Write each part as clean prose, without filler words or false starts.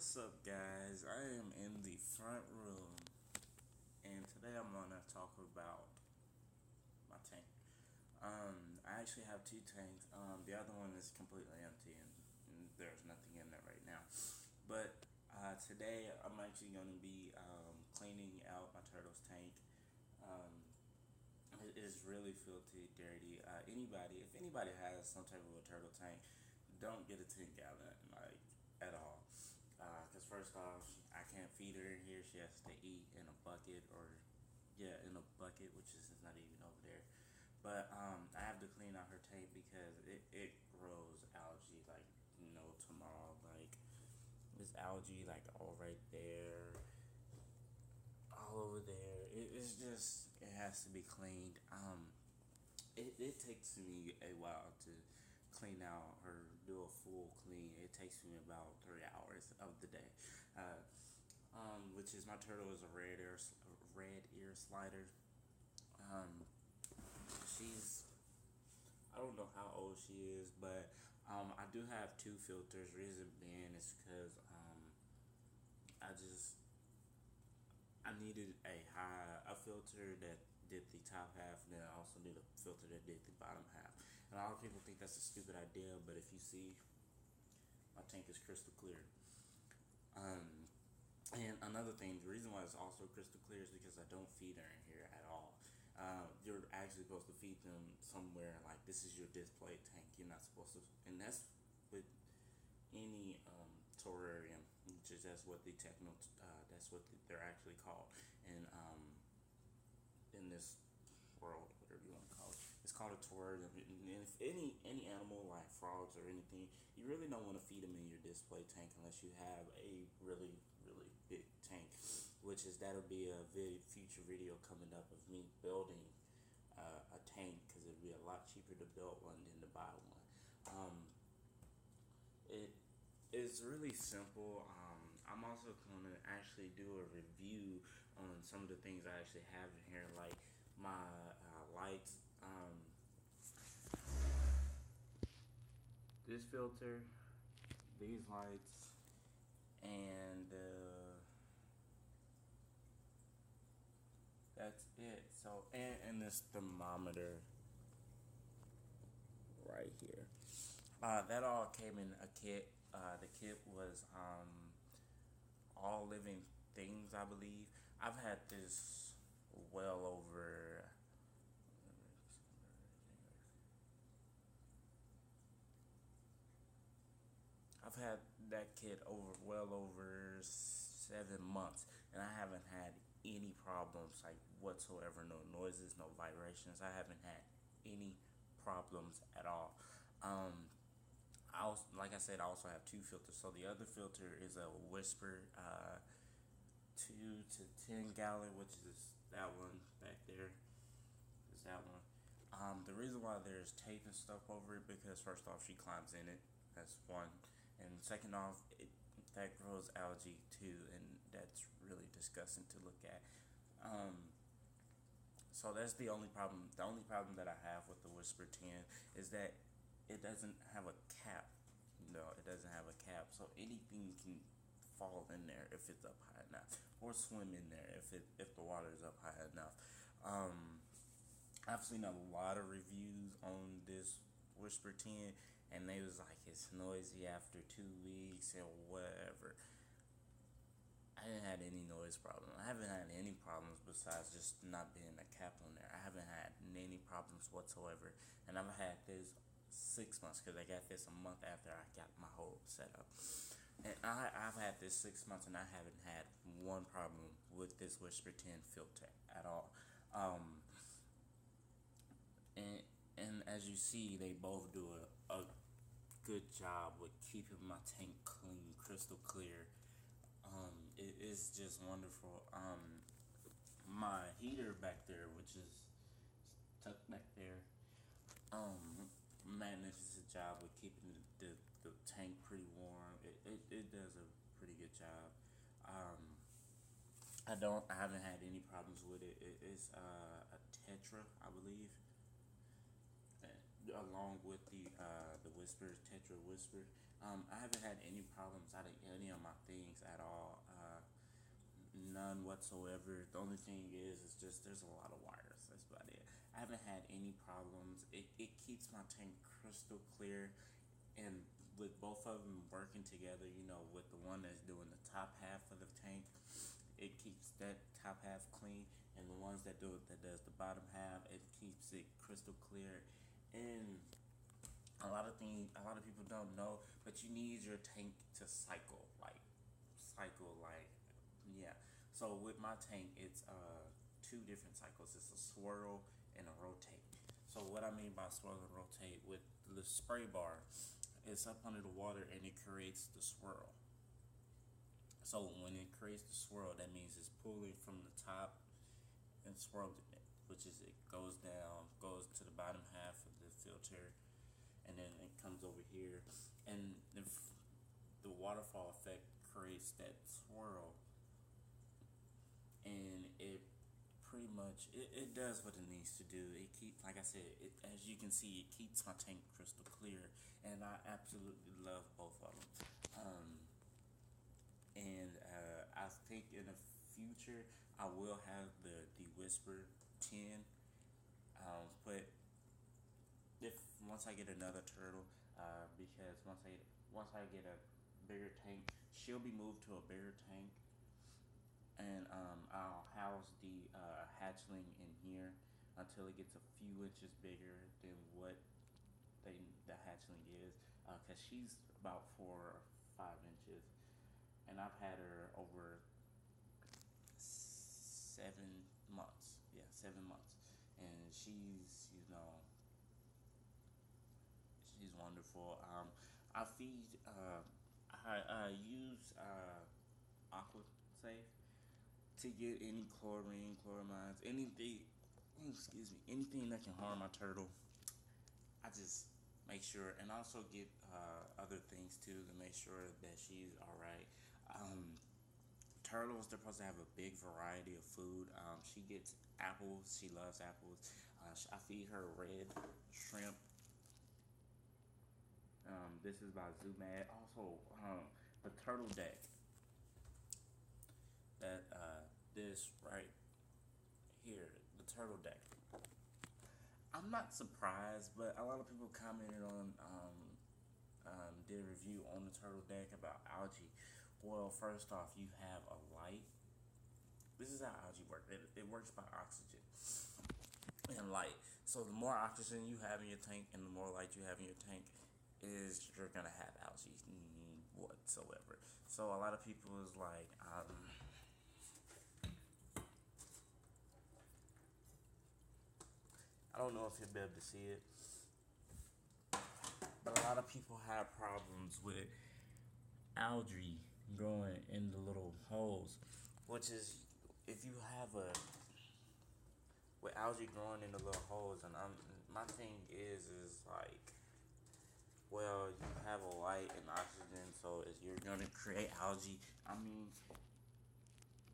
What's up, guys? I am in the front room, and today I'm gonna talk about my tank. I actually have two tanks. The other one is completely empty, and there's nothing in there right now. But today I'm actually gonna be cleaning out my turtle's tank. Um, it is really filthy, dirty. If anybody has some type of a turtle tank, don't get a 10 gallon, like, at all. Because first off, I can't feed her in here. She has to eat in a bucket, or yeah, in a bucket, which is not even over there. But I have to clean out her tank because it grows algae like no tomorrow. Like, this algae, like, all right there, all over there. It's just, it has to be cleaned. It takes me a while to clean out or do a full clean. It takes me about 3 hours of the day. Uh, which is, my turtle is a red ear slider. Um, she's, I don't know how old she is, but I do have two filters. Reason being is because I just I needed a filter that did the top half, and then I also need a filter that did the bottom half. And a lot of people think that's a stupid idea, but if you see, my tank is crystal clear. Um, and another thing, the reason why it's also crystal clear is because I don't feed her in here at all. You're actually supposed to feed them somewhere, like, this is your display tank. You're not supposed to, and that's with any terrarium, which is that's what they're actually called in in this world, whatever you want to call it. It's called a terrarium. And if any animal like frogs or anything, you really don't want to feed them in your display tank unless you have a really big tank. Which is, that'll be a future video coming up of me building a tank, because it'd be a lot cheaper to build one than to buy one. It is really simple. I'm also gonna actually do a review on some of the things I actually have in here, like my lights. This filter, these lights, and that's it. So, and this thermometer right here. That all came in a kit. The kit was All Living Things, I believe. I've had this well over. I've had that kit well over 7 months, and I haven't had any problems, like, whatsoever. No noises, no vibrations. I haven't had any problems at all. Um, like I said, I also have two filters. So the other filter is a Whisper 2 to 10 gallon, which is that one back there. Is that one? The reason why there's tape and stuff over it, because first off, she climbs in it. That's one, and second off, that grows algae too, and that's really disgusting to look at. Um, so that's the only problem. The only problem that I have with the Whisper 10 is that it doesn't have a cap. No, it doesn't have a cap, so anything can fall in there if it's up high enough, or swim in there if the water is up high enough. Um, I've seen a lot of reviews on this Whisper 10, and they was like, it's noisy after 2 weeks and whatever. I didn't have any noise problem. I haven't had any problems besides just not being a cap on there. I haven't had any problems whatsoever, and I've had this 6 months, because I got this a month after I got my whole setup. And I've had this 6 months, and I haven't had one problem with this Whisper 10 filter at all. Um, and and as you see, they both do a good job with keeping my tank clean, crystal clear. It is just wonderful. My heater back there, which is tucked back there, manages a job with keeping the tank pretty warm. It does a pretty good job. Um, I haven't had any problems with it. It is a Tetra, I believe, along with the Whisper Tetra Whisper. I haven't had any problems out of any of my things at all. None whatsoever. The only thing is just there's a lot of wires. That's about it. I haven't had any problems. It keeps my tank crystal clear, and with both of them working together, with the one that's doing the top half of the tank, it keeps that top half clean, and the ones that does the bottom half, it keeps it crystal clear. And a lot of people don't know, but you need your tank to cycle like, yeah. So with my tank, it's two different cycles. It's a swirl and a rotate. So what I mean by swirl and rotate, with the spray bar, it's up under the water and it creates the swirl. So when it creates the swirl, that means it's pulling from the top and swirling it, which is it goes down, goes to the bottom half of the filter, and then it comes over here, and if the waterfall effect creates that swirl, and it pretty much it does what it needs to do. It keep like I said, as you can see, it keeps my tank crystal clear, and I absolutely love both of them. And I think in the future I will have the Whisper 10. But if once I get another turtle, because once I get a bigger tank, she'll be moved to a bigger tank, and I'll house the hatchling in here until it gets a few inches bigger than what the hatchling is, because she's about 4 or 5 inches, and I've had her over 7 months. Yeah, 7 months, and she's wonderful. I feed. I use Aqua Safe to get any chlorine, chloramines, anything. Excuse me, anything that can harm my turtle. I just make sure, and also get other things too to make sure that she's all right. Um, Turtles, they're supposed to have a big variety of food. She gets apples. She loves apples. I feed her red shrimp. This is by Zumad. Also, the turtle deck. This right here, the turtle deck. I'm not surprised, but a lot of people commented on, did a review on the turtle deck about algae. Well, first off, you have a light. This is how algae works. It works by oxygen and light. So the more oxygen you have in your tank and the more light you have in your tank, is you're gonna have algae whatsoever. So a lot of people is like, I don't know if you'll be able to see it, but a lot of people have problems with algae growing in the little holes, which is if you have a with algae growing in the little holes, and my thing is like, well, you have a light and oxygen, so you're gonna create algae. I mean,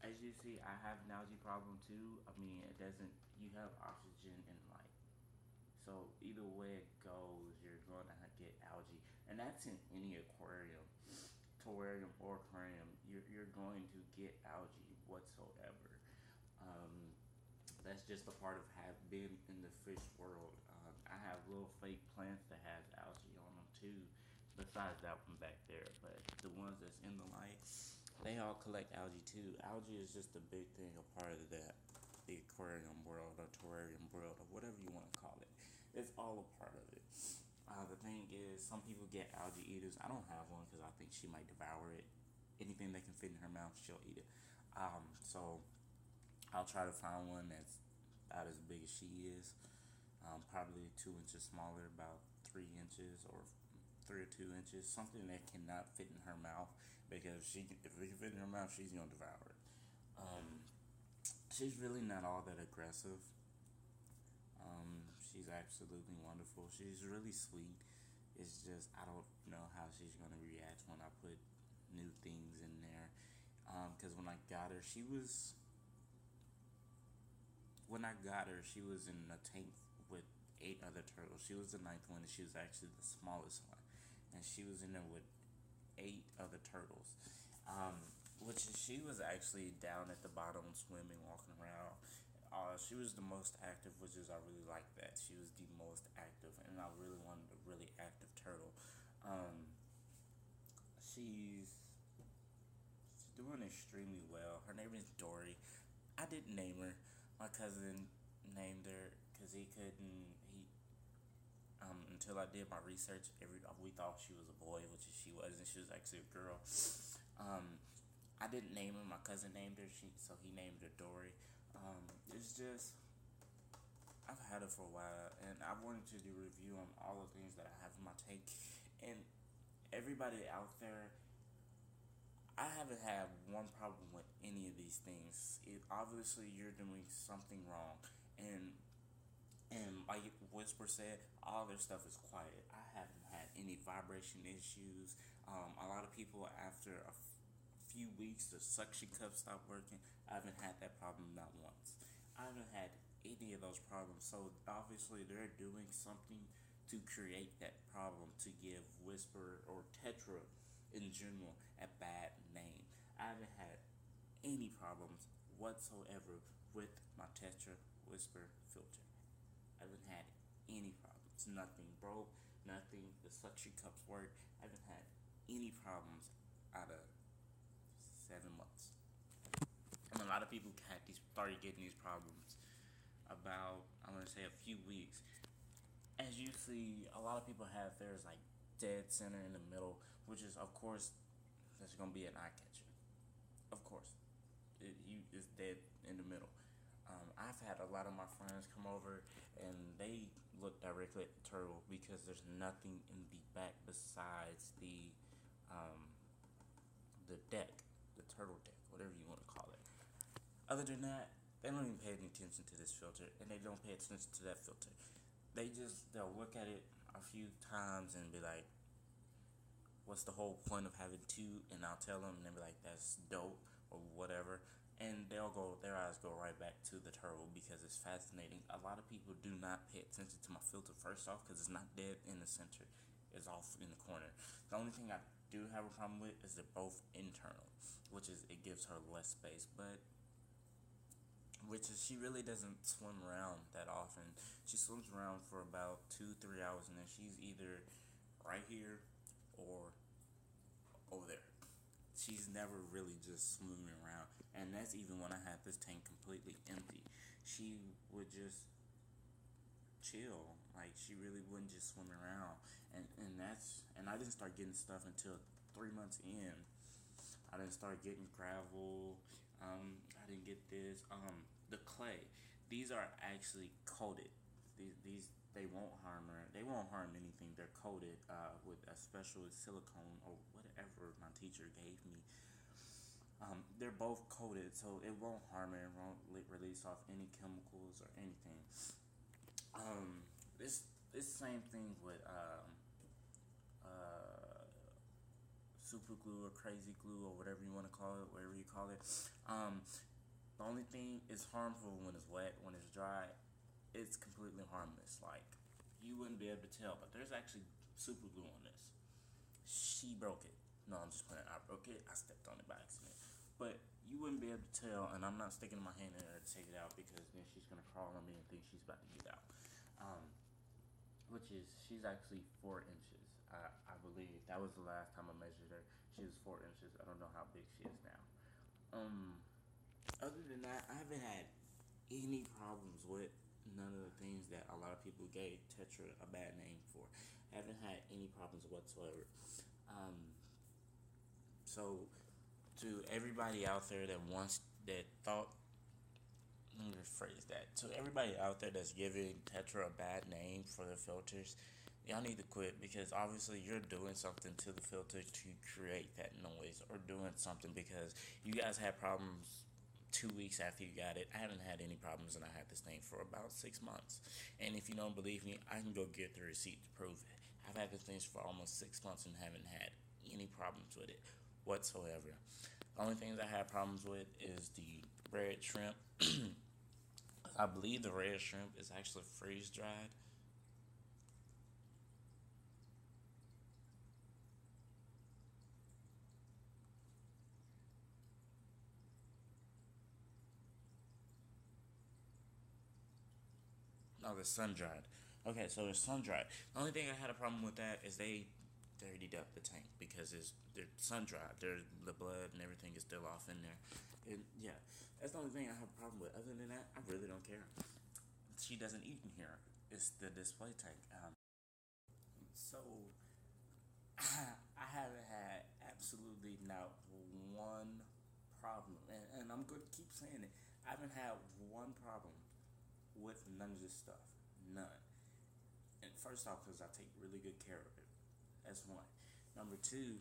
as you see, I have an algae problem too. I mean, it doesn't. You have oxygen and light, so either way it goes, you're gonna get algae, and that's in any aquarium or aquarium. You're going to get algae whatsoever. Um, that's just a part of have been in the fish world. I have little fake plants that has algae on them too, besides that one back there. But the ones that's in the light, they all collect algae too. Algae is just a big thing, a part of the aquarium world or terrarium world or whatever you want to call it. It's all a part of it. The thing is, some people get algae eaters. I don't have one because I think she might devour it. Anything that can fit in her mouth, she'll eat it. So I'll try to find one that's about as big as she is. Probably 2 inches smaller, about 3 inches or 3 or 2 inches. Something that cannot fit in her mouth, because if it can fit in her mouth, she's gonna devour it. Um, she's really not all that aggressive. She's absolutely wonderful. She's really sweet. It's just I don't know how she's gonna react when I put new things in there. Because when I got her, she was in a tank with 8 other turtles. She was the ninth one, and she was actually the smallest one. And she was in there with eight other turtles. Um, which she was actually down at the bottom swimming, walking around. She was the most active, which is I really like that. She was the most active, and I really wanted a really active turtle. Um, she's doing extremely well. Her name is Dory. I didn't name her. My cousin named her because he couldn't. He until I did my research, we thought she was a boy, which she wasn't. She was actually a girl. Um, I didn't name her. My cousin named her. So he named her Dory. It's just I've had her for a while, and I wanted to do a review on all the things that I have in my tank. And everybody out there, I haven't had one problem with any of these things. Obviously, you're doing something wrong, and like Whisper said, all their stuff is quiet. I haven't had any vibration issues. A lot of people after few weeks the suction cup stopped working. I haven't had that problem not once. I haven't had any of those problems. So obviously they're doing something to create that problem to give Whisper or Tetra in general a bad name. I haven't had any problems whatsoever with my Tetra Whisper filter. I haven't had any problems. Nothing broke. Nothing. The suction cups work. I haven't had any problems out of 7 months. And a lot of people started getting these problems about I'm gonna say a few weeks. As you see, a lot of people have theirs like dead center in the middle, which is of course that's gonna be an eye catcher. Of course, it's dead in the middle. I've had a lot of my friends come over and they look directly at the turtle because there's nothing in the back besides um, the deck, the turtle deck, whatever you want to call it. Other than that, they don't even pay any attention to this filter, and they don't pay attention to that filter. They'll look at it a few times and be like, "What's the whole point of having two?" And I'll tell them, and they'll be like, "That's dope," or whatever. And their eyes go right back to the turtle because it's fascinating. A lot of people do not pay attention to my filter first off because it's not dead in the center; it's off in the corner. The only thing I do have a problem with is they're both internal, which is it gives her less space, but which is she really doesn't swim around that often. She swims around for about 2-3 hours, and then she's either right here or over there. She's never really just swimming around, and that's even when I had this tank completely empty. She would just chill, like she really wouldn't just swim around, and I didn't start getting stuff until 3 months in. I didn't start getting gravel. I didn't get this. The clay. These are actually coated. These they won't harm her. They won't harm anything. They're coated with a special silicone or whatever my teacher gave me. They're both coated, so it won't harm her. It won't release off any chemicals or anything. This same thing with super glue or crazy glue or whatever you want to call it, whatever you call it. The only thing is harmful when it's wet. When it's dry, it's completely harmless. Like you wouldn't be able to tell, but there's actually super glue on this. She broke it. No, I'm just playing. I broke it. I stepped on it by accident. But you wouldn't be able to tell, and I'm not sticking my hand in there to take it out because then she's gonna crawl on me and think she's about to get out. Um, which is she's actually 4 inches. I believe that was the last time I measured her. She was 4 inches. I don't know how big she is now. Other than that, I haven't had any problems with none of the things that a lot of people gave Tetra a bad name for. I haven't had any problems whatsoever. So to everybody out there that thought, let me rephrase that. To everybody out there that's giving Tetra a bad name for the filters, y'all need to quit because obviously you're doing something to the filter to create that noise or doing something because you guys had problems 2 weeks after you got it. I haven't had any problems and I had this thing for about 6 months. And if you don't believe me, I can go get the receipt to prove it. I've had this thing for almost 6 months and haven't had any problems with it whatsoever. The only things I had problems with is the red shrimp. I believe the red shrimp is actually freeze dried. Oh, the sun dried. Okay, so it's sun dried. The only thing I had a problem with that is they dirtied up the tank because they're sun dried. The blood and everything is still off in there. And yeah, that's the only thing I have a problem with. Other than that, I really don't care. She doesn't eat in here. It's the display tank. So I haven't had absolutely not one problem, and I'm going to keep saying it. I haven't had one problem with none of this stuff. None. And first off, because I take really good care of it. That's one. Number two,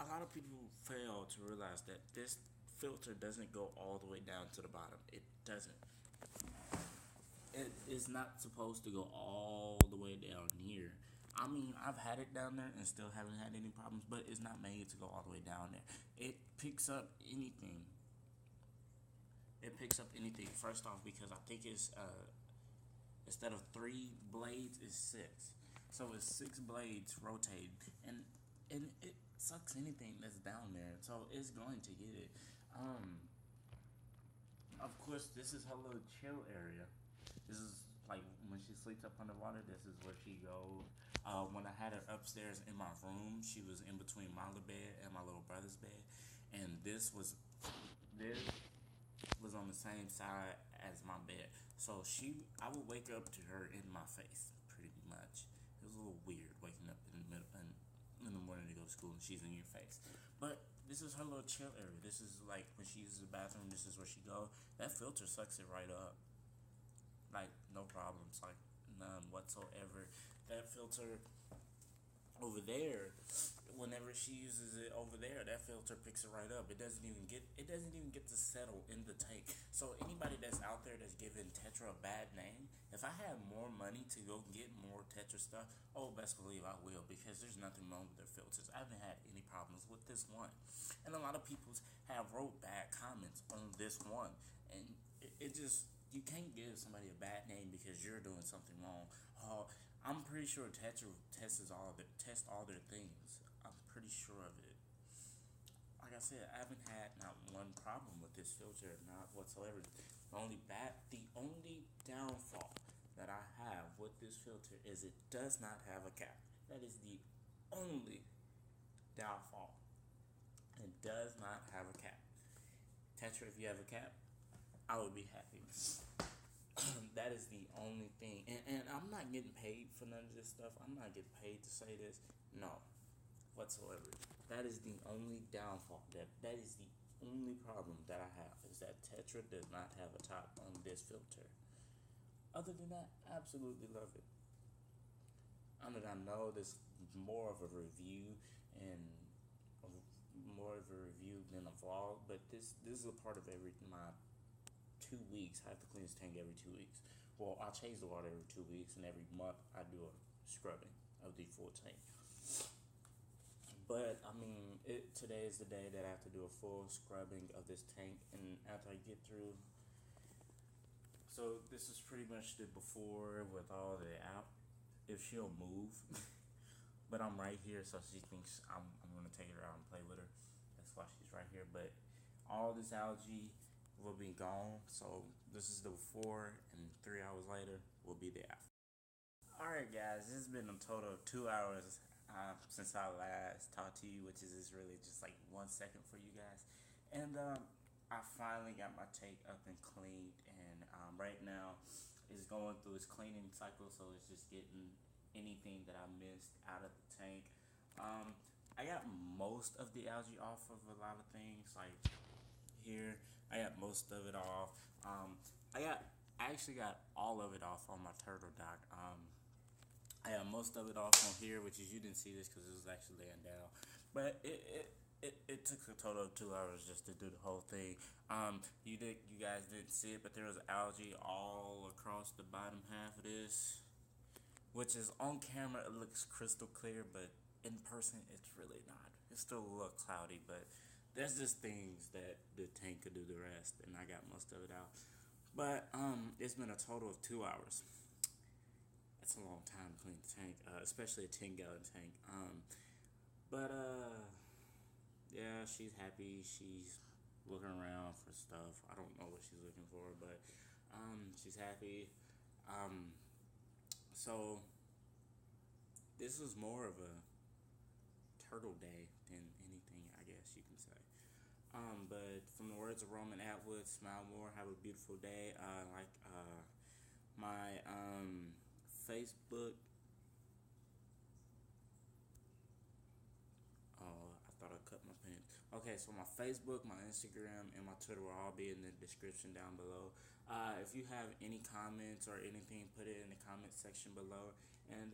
a lot of people fail to realize that this filter doesn't go all the way down to the bottom. It doesn't. It is not supposed to go all the way down here. I mean, I've had it down there and still haven't had any problems, but it's not made to go all the way down there. It picks up anything. It picks up anything. First off, because I think it's instead of 3 blades, it's 6. So it's 6 blades rotate, and it sucks anything that's down there. So it's going to get it. Of course, this is her little chill area. This is like when she sleeps up underwater. This is where she goes. When I had her upstairs in my room, she was in between my little bed and my little brother's bed, and this was on the same side as my bed. So I would wake up to her in my face, pretty much. It was a little weird waking up in the middle in the morning to go to school and she's in your face. But this is her little chill area. This is like when she uses the bathroom. This is where she go. That filter sucks it right up. Like no problems, like none whatsoever. That filter over there, whenever she uses it over there, that filter picks it right up. It doesn't even get to settle in the tank. So anybody that's out there that's giving Tetra a bad name, if I had more money to go get more Tetra stuff, oh best believe I will, because there's nothing wrong with their filters. I haven't had any problems with this one, and a lot of people have wrote bad comments on this one, and it just, you can't give somebody a bad name because you're doing something wrong. I'm pretty sure Tetra tests all their things. I'm pretty sure of it. Like I said, I haven't had not one problem with this filter, not whatsoever. The only downfall that I have with this filter is it does not have a cap. That is the only downfall. It does not have a cap. Tetra, if you have a cap, I would be happy. That is the only thing. And I'm not getting paid for none of this stuff. I'm not getting paid to say this. No, whatsoever. That is the only downfall. That is the only problem that I have, is that Tetra does not have a top on this filter. Other than that, I absolutely love it. I mean, I know this is more of a review and more of a review than a vlog, but this is a part of my 2 weeks. I have to clean this tank every 2 weeks. Well, I change the water every 2 weeks, and every month I do a scrubbing of the full tank. But I mean, today is the day that I have to do a full scrubbing of this tank, and after I get through, so this is pretty much the before with all the out. If she'll move, but I'm right here, so she thinks I'm gonna take her out and play with her. That's why she's right here. But all this algae will be gone. So this is the before, and 3 hours later will be the after. Alright guys, this has been a total of 2 hours since I last talked to you, which is really just like 1 second for you guys. And I finally got my tank up and cleaned, and right now it's going through its cleaning cycle, so it's just getting anything that I missed out of the tank. I got most of the algae off of a lot of things, like here. I got most of it off. I actually got all of it off on my turtle dock. I got most of it off on here, which is, you didn't see this because it was actually laying down. But it took a total of 2 hours just to do the whole thing. You guys didn't see it, but there was algae all across the bottom half of this, which is on camera it looks crystal clear, but in person it's really not. It's still a little cloudy, but there's just things that the tank could do the rest, and I got most of it out. But it's been a total of 2 hours. That's a long time to clean the tank, especially a 10-gallon tank. But yeah, she's happy. She's looking around for stuff. I don't know what she's looking for, but She's happy. Um, so this was more of a turtle day than anything, I guess you can say. But from the words of Roman Atwood, smile more, have a beautiful day. My Facebook. Oh, I thought I cut my pen. Okay, so my Facebook, my Instagram, and my Twitter will all be in the description down below. If you have any comments or anything, put it in the comment section below. And